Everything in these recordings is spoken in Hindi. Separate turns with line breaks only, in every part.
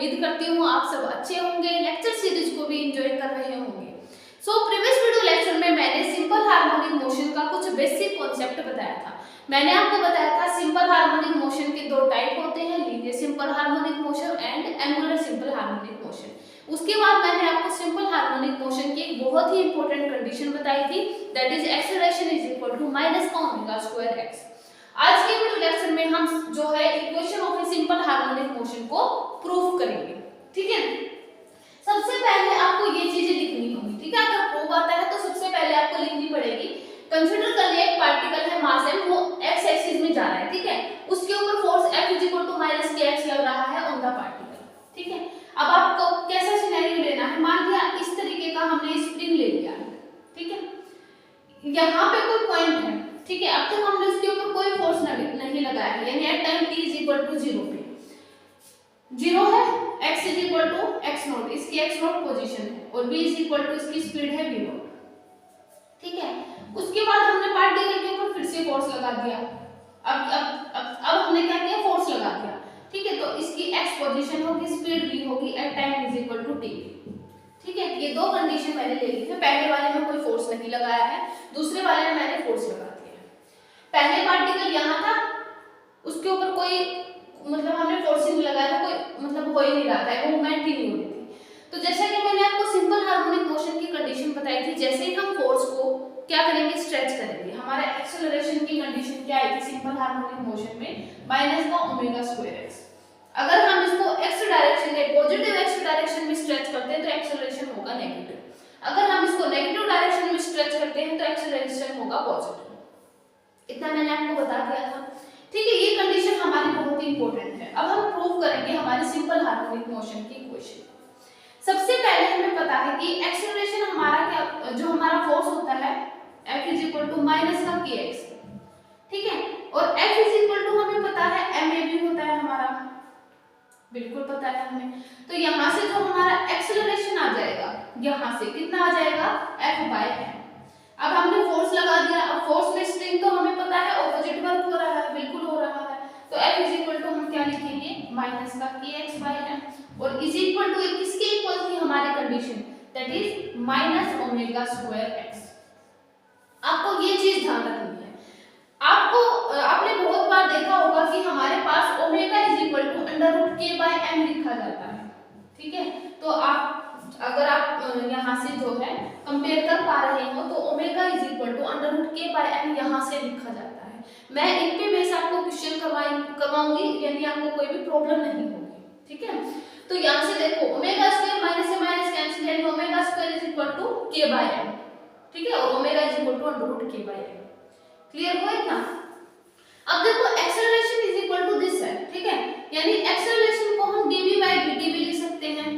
उम्मीद करती हूँ आप सब अच्छे होंगे, लेक्चर सीरीज को भी एंजॉय कर रहे होंगे। प्रीवियस वीडियो लेक्चर में मैंने सिंपल हार्मोनिक मोशन का कुछ बेसिक कॉन्सेप्ट बताया था। मैंने आपको बताया था सिंपल हार्मोनिक मोशन के दो टाइप होते हैं, linear simple harmonic motion and angular simple harmonic motion. उसके बाद मैंने आपको सिंपल हार्मोनिक मोशन की एक बहुत ही इंपॉर्टेंट कंडीशन बताई थी, that is acceleration is equal to minus का ओमेगा स्क्वायर एक्स। आज के वीडियो लेक्चर में हम जो है equation of a simple harmonic motion को प्रूफ करेंगे। ठीक है, सबसे पहले आपको ये चीजें लिखनी होगी। ठीक है, अगर प्रूफ आता है तो सबसे पहले आपको लिखनी पड़ेगी। कंसीडर कर लिया एक पार्टिकल है, मास m, वो x एक्सिस में जा रहा है। ठीक है, उसके ऊपर force F is equal to minus kx लग रहा है ऑन द पार्टिकल। ठीक है, अब आपको कैसा सिनेरियो लेना है, मान लिया इस तरीके का हमने स्प्रिंग ले लिया है। ठीक है, यहाँ पे कोई पॉइंट है। ठीक है, अब तक हमने उसके ऊपर कोई फोर्स नहीं लगाया है, यानी at time t is equal to 0 पे 0 है, x is equal to x naught, इसकी x नॉट पोजीशन है, और v इज इक्वल टू इसकी स्पीड है v नॉट। ठीक है, उसके बाद हमने पार्टिकल के ऊपर फिर से फोर्स लगा दिया। अब हमने क्या किया, फोर्स लगा दिया। ठीक है, तो इसकी x पोजीशन होगी, स्पीड v होगी, at time is equal to t। ठीक है, ये दो कंडीशन मैंने ले ली है। पहले वाले में कोई फोर्स नहीं लगाया है, दूसरे वाले में मैंने फोर्स लगा दिया है। पहले पार्टिकल यहाँ था, उसके ऊपर कोई मतलब हमने फोर्सिंग लगाया, कोई मतलब हो ही नहीं रहा था, मूवमेंट ही नहीं हो रही थी। तो जैसा कि मैंने आपको सिंपल हार्मोनिक मोशन की कंडीशन बताई थी, जैसे ही हम फोर्स को क्या करेंगे, स्ट्रेच करेंगे, हमारा एक्सेलरेशन की कंडीशन क्या आई थी सिंपल हार्मोनिक मोशन में, माइनस का ओमेगा स्क्वायर एक्स। अगर हम इसको एक्स डायरेक्शन में, पॉजिटिव एक्स डायरेक्शन में स्ट्रेच करते हैं तो एक्सेलरेशन होगा नेगेटिव। अगर हम इसको नेगेटिव डायरेक्शन में स्ट्रेच करते हैं तो एक्सेलरेशन होगा पॉजिटिव। इतना मैंने आपको बता दिया था। ठीक है, ये कंडीशन हमारी बहुत ही इंपॉर्टेंट है। अब हम प्रूव करेंगे हमारे सिंपल हार्मोनिक मोशन की इक्वेशन। सबसे पहले हमें पता है कि एक्सेलरेशन हमारा क्या, जो हमारा फोर्स होता है F is equal to minus का kx। ठीक है, और F इज इक्वल टू हमें पता है ma भी होता है हमारा, बिल्कुल पता है हमें। तो यहाँ से जो हमारा एक्सेलरेशन आ जाएगा, यहाँ से कितना आ जाएगा, F बाय m। अब हमने फोर्स लगा दिया, अब फोर्स में स्ट्रिंग तो हमें पता है ऑपोजिट वर्क हो रहा है, बिल्कुल हो रहा है। तो F इज इक्वल टू हम क्या लिखेंगे, माइनस का kx बाय m, और इज इक्वल टू किसके इक्वल थी हमारी condition, that is minus omega square x। आपको ये चीज ध्यान रखनी है। आपने बहुत बार देखा होगा कि हमारे पास omega is equal to under root k by m लिखा जाता है। ठीक है, तो अगर आप यहाँ से जो है कंपेयर कर पा रहे हो तो omega is equal to under root k by m यहाँ से लिखा जाता है। मैं इन पे बेस आपको क्वेश्चन करवाऊंगी, यानी आपको कोई भी प्रॉब्लम नहीं होगी। ठीक है, तो यहाँ से देखो ओमेगा स्क्वायर माइनस से माइनस कैंसिल, यानी omega square is equal to k by m। ठीक है, और omega is equal to under root k by m। Clear हुआ इतना? अब देखो acceleration is equal to this है। ठीक है, यानी एक्सेलरेशन को हम dv बाय dt भी लिख सकते हैं,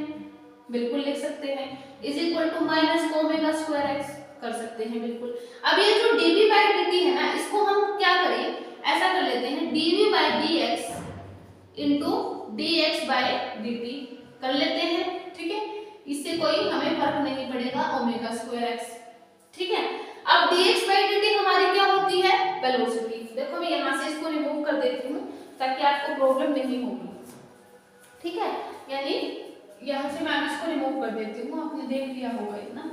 बिल्कुल लिख सकते हैं, is equal to minus omega square x कर सकते हैं, बिल्कुल। अब ये जो dv बाय dt है ना, इसको हम क्या करें, ऐसा कर लेते हैं dv by dx into dx by dt कर लेते हैं। ठीक है, इससे कोई हमें फर्क नहीं पड़ेगा, ओमेगा स्क्वायर x। ठीक है, अब dx बाय dt हमारी क्या होती है, वेलोसिटी। देखो मैं यहाँ से इसको रिमूव कर देती हूँ ताकि आपको प्रॉब्लम नहीं होगी। ठीक है, यानी यहाँ से मैं इसको रिमूव कर देती हूँ, आपने देख लिया होगा इतना।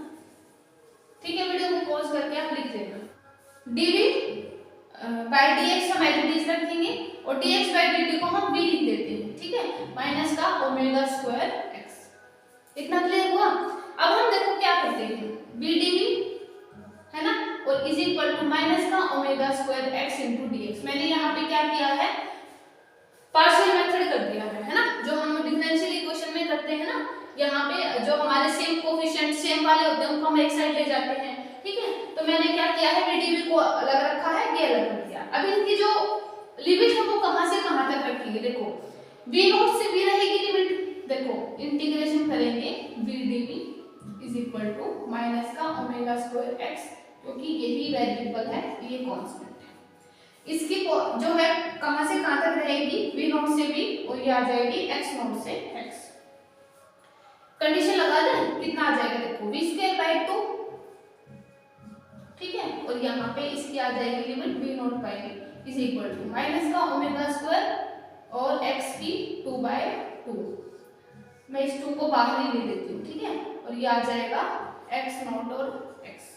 ठीक है, वीडियो को पॉज करके आप लिख देना dv बाय dx हम एज इट इज रखेंगे, और dx बाय dt को हम v लिख देते हैं। ठीक है, माइनस का ओमेगा स्क्वायर x। इतना क्लियर हुआ? अब हम देखो क्या करते हैं, v dv है ना, और इज इक्वल टू माइनस का omega square x into dx। मैंने यहाँ पे क्या किया है, पार्शियल मेथड कर दिया है ना, जो हम डिफरेंशियल इक्वेशन में करते हैं ना, यहाँ पे जो हमारे सेम कोफिशिएंट सेम वाले होते हैं उनको हम एक साइड ले जाते हैं। ठीक है, तो मैंने क्या किया है, vdv को अलग रखा है, ये अलग कर दिया। अब इनकी जो लिमिट है वो कहाँ से कहाँ तक रखेंगे, देखो v नॉट से v रहेगी लिमिट, देखो इंटीग्रेशन करेंगे vdv is equal to minus का ओमेगा स्क्वायर x, क्योंकि यही वेरिएबल है, ये कांस्टेंट है। इसकी जो है कहां से कहां तक रहेगी, v नॉट से v, और ये आ जाएगी x नॉट से x। कंडीशन लगा दें, कितना आ जाएगा, देखो v स्क्वायर बाय 2। ठीक है, और यहाँ पे इसकी आ जाएगी limit v naught by v is equal to minus का ओमेगा स्क्वायर और x की 2/2। मैं इस 2 को बाहर ही ले लेती हूँ, ठीक है, और ये आ जाएगा x नॉट और x।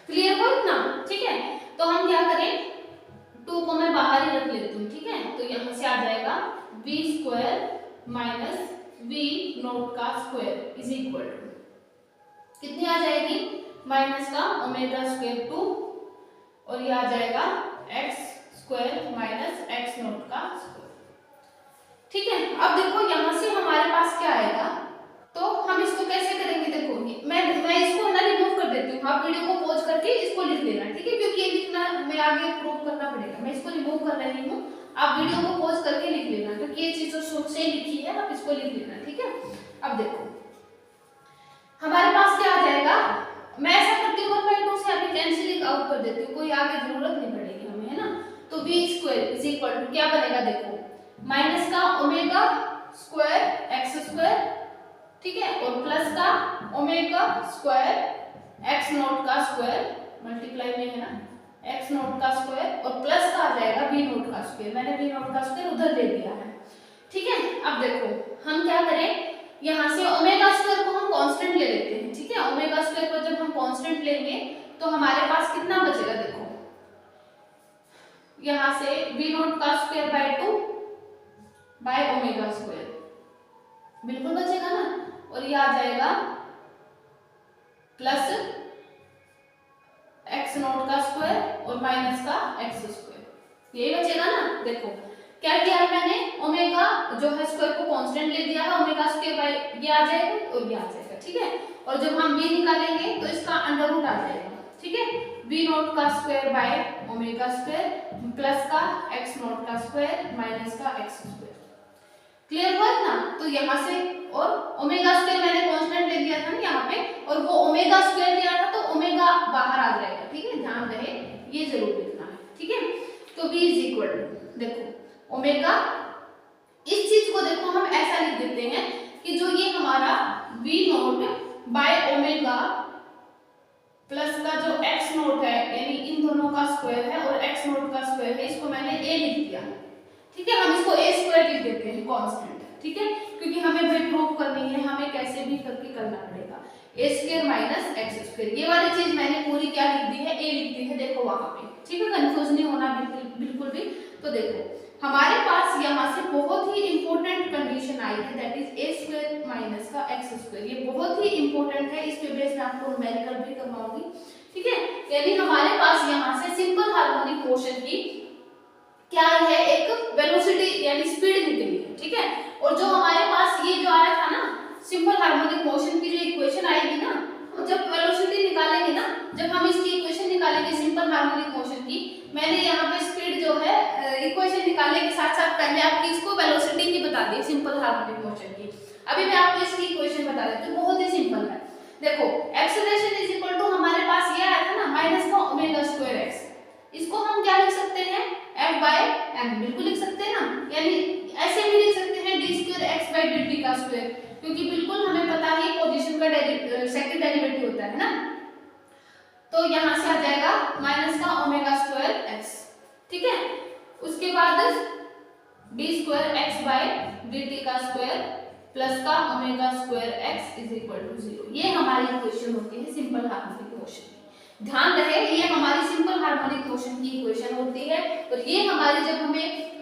क्लियर हो इतना, ठीक है। तो हम क्या करें, 2 को मैं बाहर ही रख लेती हूँ, ठीक है, तो यहाँ से आ जाएगा v square minus v not का स्क्वायर इज इक्वल टू कितनी आ जाएगी, माइनस का ओमेगा स्क्वायर 2 और ये आ जाएगा x square minus x not का स्क्वायर, ठीक है। अब देखो यहाँ से हमारे पास क्या आएगा, तो हम इसको कैसे करेंगे, देखो मैं इसको ना रिमूव कर देती हूँ, आप वीडियो को पॉज करके इसको लिख लेना, ठीक है, क्योंकि ये लिखना मैं आगे प्रूव करना पड़ेगा। मैं इसको रिमूव कर रही हूँ, आप वीडियो को पॉज करके लिख लेना, क्योंकि ये चीज जो से लिखी है आप इसको लिख लेना, ठीक है। अब देखो हमारे पास क्या आ जाएगा, मैं ऐसा करती हूँ 1/2 से अभी कैंसिलिंग आउट कर देती हूँ, कोई आगे जरूरत नहीं पड़ेगी हमें, है ना। तो v square is equal to क्या बनेगा, देखो माइनस का ओमेगा स्क्वायर x स्क्वायर, ठीक है, और प्लस का ओमेगा स्क्वायर x नॉट का स्क्वायर मल्टीप्लाई में है ना, x नॉट का स्क्वायर और प्लस का आ जाएगा v नॉट का स्क्वायर, मैंने v नॉट का स्क्वायर उधर ले दिया है, ठीक है। अब देखो हम क्या करें, यहाँ से ओमेगा स्क्वायर को हम कांस्टेंट ले लेते हैं, ठीक है। ओमेगा स्क्वायर को जब हम कांस्टेंट लेंगे तो हमारे पास कितना बचेगा, देखो यहाँ से v नॉट का square by 2 by omega square बिल्कुल बचेगा ना, और ये आ जाएगा प्लस x नॉट का स्क्वायर और माइनस का x स्क्वायर, यही बचेगा ना। देखो क्या किया है मैंने, ओमेगा जो है स्क्वायर को कांस्टेंट ले दिया है, ओमेगा स्क्वायर बाय ये आ जाएगा और ये आ जाएगा, ठीक है। और जब हम v निकालेंगे तो इसका अंडर रूट आ जाएगा, ठीक है, v नॉट का square by omega square plus का x नॉट का स्क्वायर माइनस का x स्क्वायर। क्लियर हुआ ना। तो यहाँ से और ओमेगा स्क्वायर मैंने कांस्टेंट ले दिया था ना यहाँ पे, और वो ओमेगा स्क्वायर लिया था तो ओमेगा बाहर आ जाएगा, ठीक है, ध्यान रहे ये जरूर लिखना है, ठीक है। तो v इज इक्वल टू देखो ओमेगा, इस चीज को देखो हम ऐसा लिख देते हैं कि जो ये हमारा v naught by omega plus का जो x नॉट है, यानी इन दोनों का स्क्वायर है और x नॉट का स्क्वायर है, इसको मैंने a लिख दिया, ठीक है। हम इसको a स्क्वायर लिख देते हैं कांस्टेंट, ठीक है, क्योंकि हमें भाई प्रूव करनी है, हमें कैसे भी करके करना पड़ेगा। a square minus x square, ये वाली चीज मैंने पूरी क्या लिख दी है, a लिख दी है, देखो वहां पे, ठीक है, कंफ्यूज नहीं होना बिल्कुल भी। तो देखो हमारे पास यहाँ से बहुत ही इंपॉर्टेंट कंडीशन आई है, that is a square minus का x स्क्वायर, ये बहुत ही इंपॉर्टेंट है, इस पे बेस मैं आपको न्यूमेरिकल भी करवाऊंगी, ठीक है। यानी हमारे पास यहाँ से सिंपल हार्मोनिक मोशन की क्या है, एक वेलोसिटी यानी स्पीड निकली है, ठीक है। और जो हमारे पास ये जो आया था ना सिंपल हार्मोनिक मोशन की जो इक्वेशन आएगी ना, जब वेलोसिटी निकालेंगे ना, जब हम इसकी इक्वेशन निकालेंगे सिंपल हार्मोनिक मोशन की, मैंने यहाँ पे स्पीड जो है इक्वेशन निकालने के साथ साथ पहले आपकी इसको वेलोसिटी की बता दी सिंपल हार्मोनिक मोशन की। अभी मैं आपको इसकी इक्वेशन बता देती हूँ, बहुत ही सिंपल है। देखो एक्सेलरेशन इज इक्वल टू हमारे पास ये आया था ना माइनस का ओमेगा स्क्वायर x, इसको हम क्या लिख सकते हैं, f बाय m बिल्कुल लिख सकते हैं ना, यानी ऐसे भी लिख सकते हैं d square x by dt का स्क्वायर, क्योंकि बिल्कुल हमें पता है पोजीशन का सेकंड डेरिवेटिव होता है ना। तो यहाँ से आ जाएगा माइनस का ओमेगा स्क्वायर x, ठीक है। उसके बाद d square x by dt का स्क्वायर प्लस का omega square x is equal to 0, ये हमारी इक्वेशन होती है सिंपल हार्मोनिक मोशन। ध्यान रहे ये हमारी सिंपल हार्मोनिक मोशन की इक्वेशन होती है, और ये हमारी जब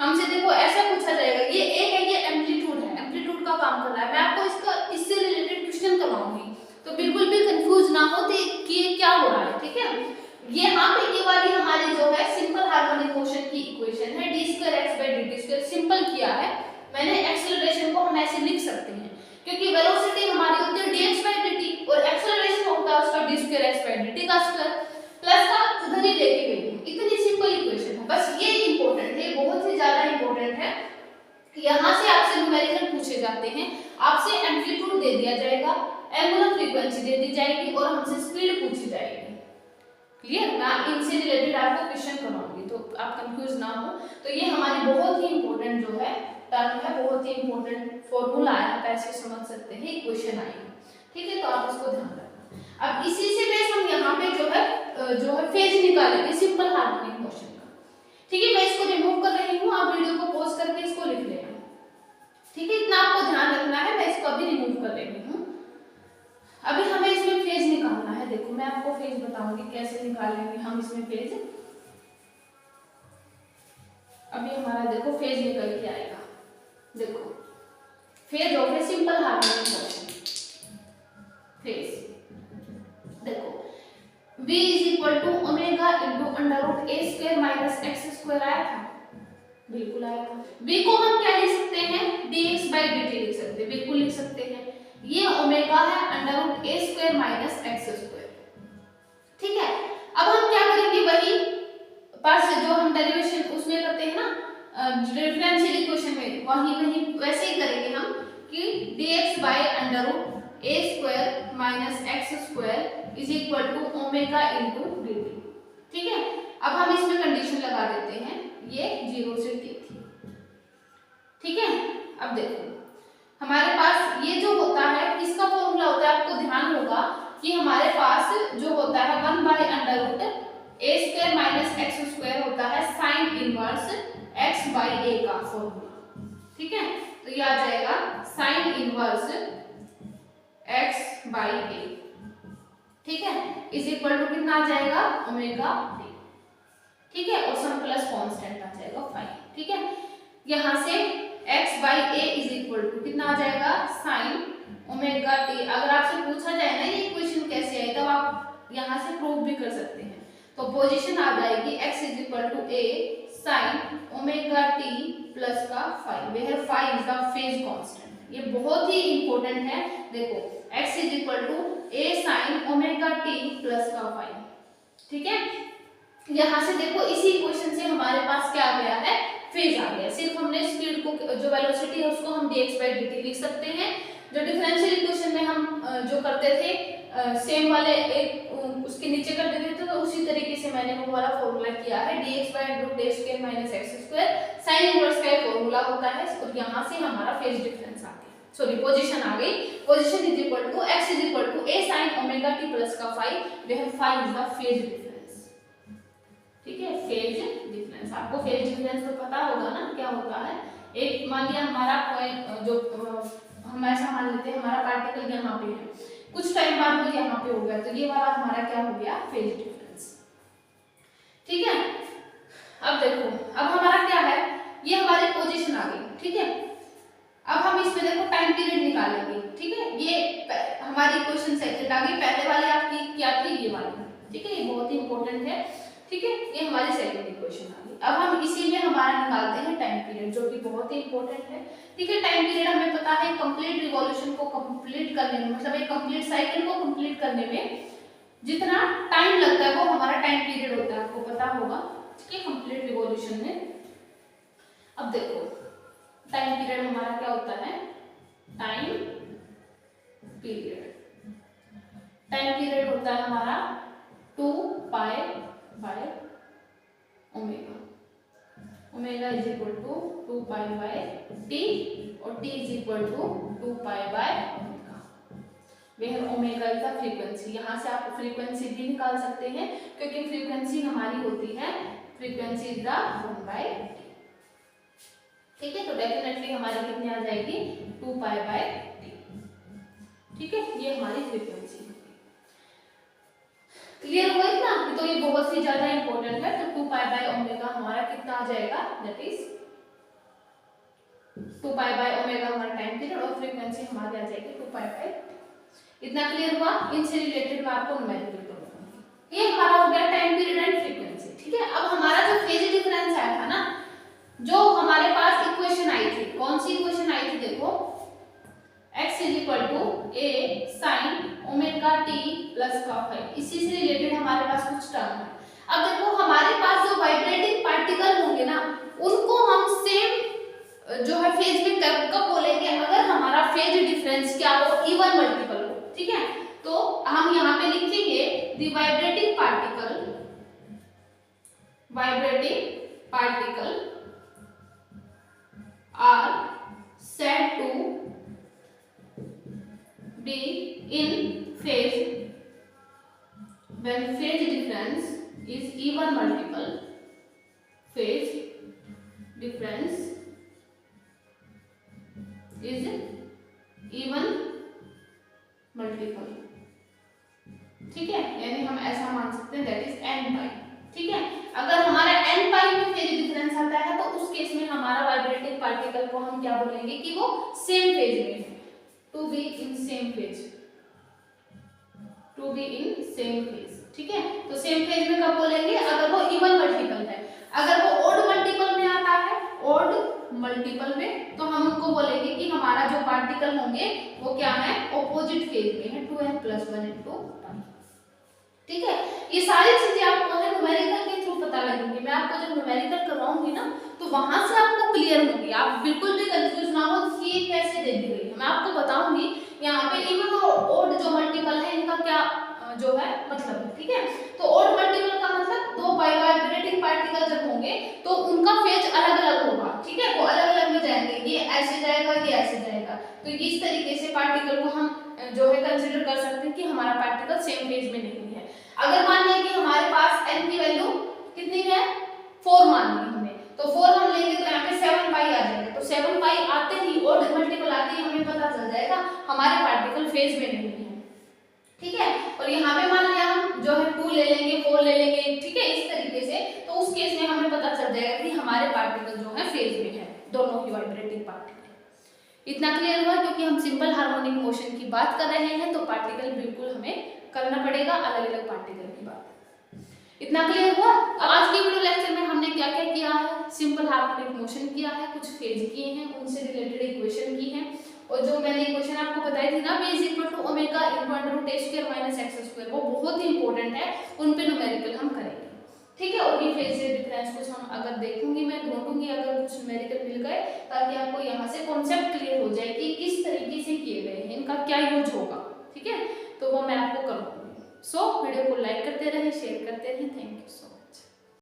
हमसे देखो ऐसा पूछा जाएगा, ये ए है, ये एम्पलीट्यूड है, एम्पलीट्यूड का काम कर रहा है, मैं आपको इसका इससे रिलेटेड क्वेश्चन करवाऊंगी, तो बिल्कुल भी कंफ्यूज ना हो कि ये क्या हो रहा है, ठीक है। ये यहाँ पे ये वाली हमारी जो है सिंपल हार्मोनिक मोशन की इक्वेशन है, d square x by dt square simple किया है मैंने। एक्सेलरेशन को हम ऐसे लिख सकते हैं क्योंकि वेलोसिटी हमारी होती है dx बाय dt और एक्सेलरेशन होता है उसका d square x by dt का स्क्वायर प्लस का उधर ही लेके गई है। इतनी सिंपल इक्वेशन है, बस ये इंपॉर्टेंट है, बहुत ही ज्यादा इंपॉर्टेंट है। यहाँ से आपसे न्यूमेरिकल पूछे जाते हैं, आपसे एम्पलीट्यूड दे दिया जाएगा, एंगुलर फ्रीक्वेंसी दे दी जाएगी और हमसे स्पीड पूछी जाएगी। क्लियर ना, इनसे रिलेटेड आपको क्वेश्चन करवाऊंगी तो आप कंफ्यूज ना हो। तो ये हमारी बहुत ही इंपॉर्टेंट जो है टर्म है, बहुत ही इंपॉर्टेंट फॉर्मूला है, आप ऐसे समझ सकते हैं, इक्वेशन आएगी, ठीक है। तो आप इसको ध्यान रखना। अब इसी से बेस हम यहाँ पे जो है फेज निकालेंगे सिंपल हार्मोनिक मोशन का, ठीक है। मैं इसको रिमूव कर रही हूँ, आप वीडियो को पॉज करके इसको लिख लेना, ठीक है, इतना आपको ध्यान कर रही हूँ। अभी हमें इसमें फेज निकालना है। देखो मैं आपको फेज बताऊंगी कैसे निकालेंगे हम इसमें फेज। अभी हमारा देखो फेज निकल के आएगा। देखो फेज हो गया सिंपल हार्मोनिक मोशन। फेज देखो v is equal to omega into under root a square minus x square आया था, बिल्कुल आया था। v को हम क्या लिख सकते हैं, dx बाई dt लिख सकते हैं, बिल्कुल लिख सकते हैं। ये ओमेगा है under root a square minus x square, ठीक है। अब हम क्या करेंगे, वही पास जो हम डेरिवेशन उसमें करते हैं ना डिफरेंशियल इक्वेशन में, वही वैसे ही करेंगे हम कि dx by under root a square minus x square is equal to omega into dt, ठीक है। अब हम इसमें कंडीशन लगा देते हैं, ये 0 से t थी, ठीक है। अब देखो हमारे पास ये जो होता है किसका फॉर्मूला होता है, आपको ध्यान होगा कि हमारे पास जो होता है 1 by under root a square minus x square होता है sine inverse x by a का फॉर्मूला, ठीक है। तो ये आ जाएगा sine inverse x by a, ठीक है, इज इक्वल टू कितना आ जाएगा ओमेगा t, ठीक है, और सम प्लस कांस्टेंट आ जाएगा 5, ठीक है। यहां से x by a is equal to कितना आ जाएगा साइन ओमेगा t। अगर आपसे पूछा जाए ना ये इक्वेशन कैसे है, तब आप यहां से प्रूव भी कर सकते हैं। तो पोजीशन आ जाएगी x is equal to a sine omega t plus का 5, where 5 is the phase constant. ये बहुत ही इंपॉर्टेंट है। देखो x is equal to a sine omega t plus का 5, ठीक है। यहां से देखो इसी इक्वेशन से हमारे पास क्या आ गया है, फेज आ गया। सिर्फ हमने स्पीड को जो वेलोसिटी है उसको हम dx बाई dt लिख सकते हैं। जो डिफरेंशियल इक्वेशन में हम जो करते थे सेम वाले एक उसके नीचे कर देते थे, तो उसी तरीके से मैंने वो वाला फॉर्मूला किया है dx by root a square minus x square sine inverse का फॉर्मूला होता है, और यहां से हमारा फेज डिफरेंस आ गया, सॉरी पोजीशन आ गई। Position is equal to x is equal to a sine omega t plus का 5, where 5 is the phase difference, ठीक है। फेज डिफरेंस, आपको फेज डिफरेंस तो पता होगा ना क्या होता है। एक मान लिया हमारा पॉइंट जो हम ऐसा मान लेते हैं हमारा पार्टिकल यहाँ पे है, कुछ टाइम बाद वो यहाँ पे हो गया, तो ये वाला हमारा क्या हो गया फेज डिफरेंस, ठीक है। अब देखो अब हमारा क्या है, ये हमारी पोजीशन आ गई, ठीक है। अब हम इसमें देखो टाइम पीरियड निकालेंगे, ठीक है। ये हमारी क्वेश्चन सेट आ गई, पहले वाली आपकी क्या थी, ये वाली, ठीक है, ये बहुत ही इंपॉर्टेंट है, ठीक है। ये हमारी सेकंड इक्वेशन आ गई। अब हम इसी में हमारा निकालते हैं टाइम पीरियड, जो कि बहुत ही इंपॉर्टेंट है, ठीक है। टाइम पीरियड हमें पता है कंप्लीट रिवॉल्यूशन को कंप्लीट करने में, मतलब एक कंप्लीट साइकिल को कंप्लीट करने में जितना टाइम लगता है वो हमारा टाइम पीरियड होता है, आपको पता होगा, ठीक है, कंप्लीट रिवॉल्यूशन में। अब देखो टाइम पीरियड हमारा क्या होता है, टाइम पीरियड, टाइम पीरियड होता है हमारा 2 pi by omega, omega is equal to 2 pi by T, और T is equal to 2 pi by omega, where omega is the frequency. यहाँ से आप फ्रीक्वेंसी भी निकाल सकते हैं, क्योंकि फ्रीक्वेंसी हमारी होती है, frequency is the 1 by T, ठीक है। तो डेफिनेटली हमारी कितनी आ जाएगी 2 पाई बाय टी, ठीक है, ये हमारी फ्रीक्वेंसी है। क्लियर हुआ इतना, तो ये बहुत ही ज्यादा इंपॉर्टेंट है। तो 2 पाई बाय ओमेगा हमारा कितना आ जाएगा, that is 2 pi by omega हमारा टाइम पीरियड, और फ्रीक्वेंसी हमारी आ जाएगी 2 पाई बाय। इतना क्लियर हुआ। इनसे रिलेटेड मैं आपको न्यूमेरिकल बताऊंगी। ये हमारा हो गया टाइम पीरियड एंड फ्रीक्वेंसी, ठीक है। अब हमारा जो फेज डिफरेंस आया था ना, जो हमारे पास इक्वेशन आई थी, कौन सी इक्वेशन आई थी, देखो x is equal to a sine omega t plus का 5, इसी से रिलेटेड हमारे पास कुछ टर्म है। अब देखो हमारे पास जो वाइब्रेटिंग पार्टिकल होंगे ना, उनको हम सेम जो है फेज में कब बोलेंगे, अगर हमारा फेज डिफरेंस क्या हो, इवन मल्टीपल हो, ठीक है। तो हम यहाँ पे लिखेंगे the vibrating particle are said to be in phase when phase difference is even multiple, phase difference is even multiple, ठीक है, यानी हम ऐसा मान सकते हैं दैट इज n पाई, ठीक है। अगर हमारा n पाई में फेज डिफरेंस आता है तो उस केस में हमारा वाइब्रेटिंग पार्टिकल को हम क्या बोलेंगे कि वो सेम फेज में है, to be in same phase, to be in same phase, ठीक है। तो सेम फेज में कब बोलेंगे, अगर वो इवन मल्टीपल है। अगर वो ओड मल्टीपल में आता है, ओड मल्टीपल में, तो हम उनको बोलेंगे कि हमारा जो पार्टिकल होंगे वो क्या है, ऑपोजिट फेज में है, 2n + 1 × पाई, ठीक है। ये सारी चीजें आपको है न्यूमेरिकल के थ्रू पता लगेंगी। मैं आपको जब न्यूमेरिकल करवाऊंगी ना तो वहां से आपको क्लियर होगी, आप बिल्कुल भी कंफ्यूज ना हो कि ये कैसे दे दी गई है। मैं आपको बताऊंगी यहाँ पे इवन और ओड जो मल्टीपल है इनका क्या जो है मतलब है, ठीक है। तो ओड मल्टीपल का मतलब दो वाइब्रेटिंग पार्टिकल जब होंगे तो उनका फेज अलग अलग होगा, ठीक है, वो अलग अलग में जाएंगे, ये ऐसे जाएगा, ये ऐसे जाएगा। तो इस तरीके से पार्टिकल को हम जो है कंसीडर कर सकते हैं कि हमारा पार्टिकल सेम फेज में नहीं है। अगर मान लिया कि हमारे पास n की वैल्यू कितनी है, 4 मान ली हमने, तो 4 हम लेंगे तो यहाँ पे 7 पाई आ जाएगा। तो 7 पाई आते ही ओड मल्टीपल आते ही हमें पता चल जाएगा हमारे पार्टिकल फेज में नहीं है, ठीक है। और यहाँ पे मान लिया हम जो है 2 ले लेंगे, 4 ले लेंगे, ठीक है, इस तरीके से। तो उस केस में हमें पता चल जाएगा कि हमारे पार्टिकल जो है फेज में है, दोनों ही वाइब्रेटिंग पार्टिकल। इतना क्लियर हुआ, क्योंकि हम सिंपल हार्मोनिक मोशन की बात कर रहे हैं तो पार्टिकल बिल्कुल हमें करना पड़ेगा अलग अलग पार्टिकल की बात। इतना क्लियर हुआ। अब आज की वीडियो लेक्चर में हमने क्या क्या किया है, सिंपल हार्मोनिक मोशन किया है, कुछ फेज किए हैं, उनसे रिलेटेड इक्वेशन की है, और जो मैंने इक्वेशन आपको बताई थी ना, v = ω × a² - x², वो बहुत ही इंपॉर्टेंट है, उन पे न्यूमेरिकल हम करेंगे, ठीक है। और ये फेज से डिफरेंस कुछ हम अगर देखूंगी, मैं ढूंढूंगी अगर कुछ न्यूमेरिकल मिल गए, ताकि आपको यहाँ से कॉन्सेप्ट क्लियर हो जाए कि किस तरीके से किए गए हैं, इनका क्या यूज होगा, ठीक है। तो वो मैं आपको करूंगी। सो वीडियो को लाइक करते रहें, शेयर करते रहें। Thank you so much.